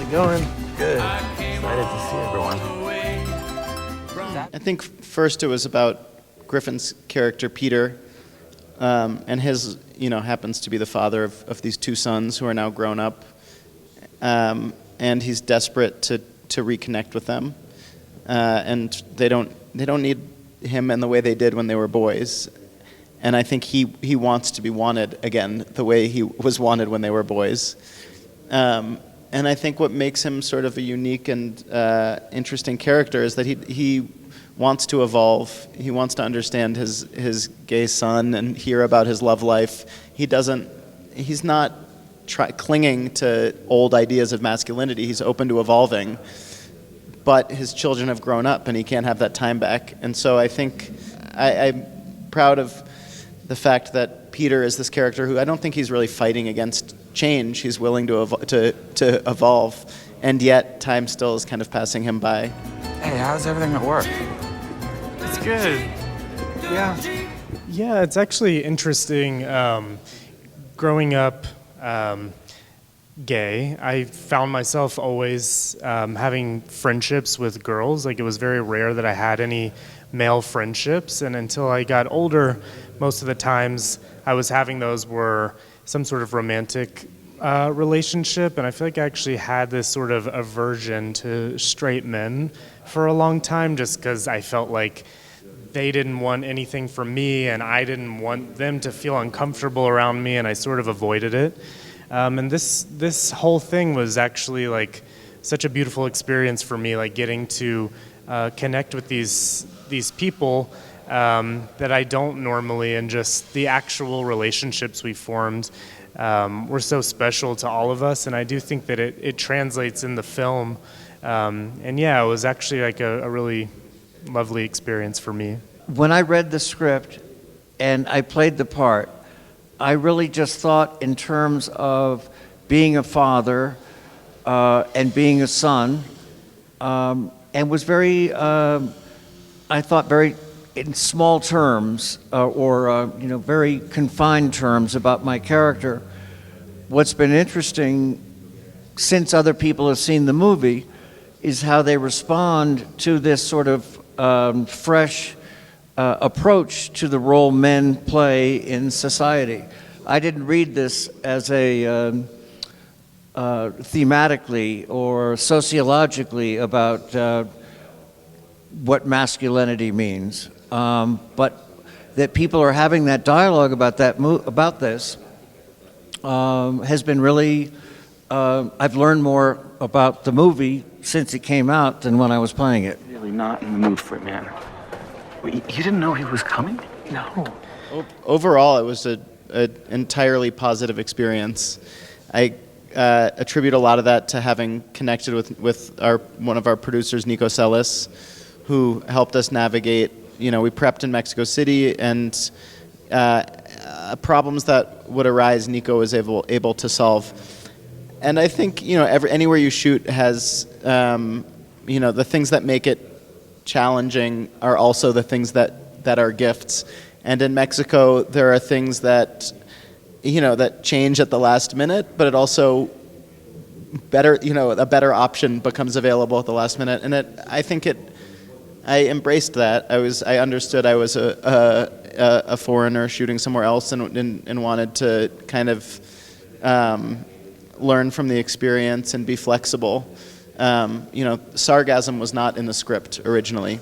it going? Good. Excited to see everyone. I think first it was about Griffin's character, Peter, and his, happens to be the father of these two sons who are now grown up, and he's desperate to reconnect with them, and they don't need him in the way they did when they were boys, and I think he wants to be wanted again the way he was wanted when they were boys, and I think what makes him sort of a unique and interesting character is that he wants to evolve. He wants to understand his gay son and hear about his love life. He's not clinging to old ideas of masculinity. He's open to evolving. But his children have grown up and he can't have that time back. And so I think I'm proud of the fact that Peter is this character who I don't think he's really fighting against change. He's willing to evolve. And yet time still is kind of passing him by. Hey, how's everything at work? It's good. Yeah. Yeah, it's actually interesting. Growing up gay, I found myself always having friendships with girls. Like, it was very rare that I had any male friendships, and until I got older, most of the times I was having those were some sort of romantic relationship, and I feel like I actually had this sort of aversion to straight men for a long time, just because I felt like they didn't want anything from me and I didn't want them to feel uncomfortable around me, and I sort of avoided it. And this whole thing was actually like such a beautiful experience for me, like getting to connect with these people that I don't normally, and just the actual relationships we formed were so special to all of us, and I do think that it translates in the film. And yeah, it was actually like a really lovely experience for me. When I read the script and I played the part, I really just thought in terms of being a father and being a son, and was very, I thought very in small terms, or very confined terms about my character. What's been interesting since other people have seen the movie is how they respond to this sort of fresh approach to the role men play in society. I didn't read this as a thematically or sociologically about what masculinity means, but that people are having that dialogue about this has been really. I've learned more about the movie since it came out than when I was playing it. Really not in the mood for it, man. Wait, you didn't know he was coming? No. Overall, it was an entirely positive experience. I attribute a lot of that to having connected with one of our producers, Nicolás Celis, who helped us navigate. We prepped in Mexico City, and problems that would arise, Nico was able to solve. And I think anywhere you shoot has the things that make it challenging are also the things that are gifts. And in Mexico, there are things that that change at the last minute, but it also a better option becomes available at the last minute. And I embraced that. I understood I was a foreigner shooting somewhere else, and wanted to kind of learn from the experience and be flexible. Sargasm was not in the script originally.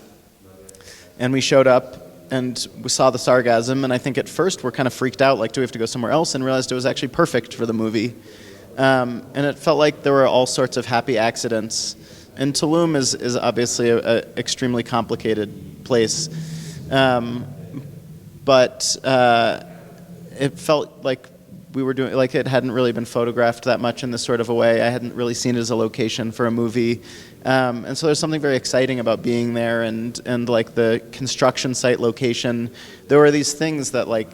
And we showed up and we saw the sargasm, and I think at first we're kind of freaked out, like, do we have to go somewhere else? And realized it was actually perfect for the movie. And it felt like there were all sorts of happy accidents. And Tulum is obviously an extremely complicated place. But it felt like we were doing, like, it hadn't really been photographed that much in this sort of a way. I hadn't really seen it as a location for a movie. And so there's something very exciting about being there, and like the construction site location. There were these things that, like,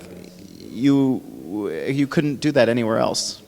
you couldn't do that anywhere else.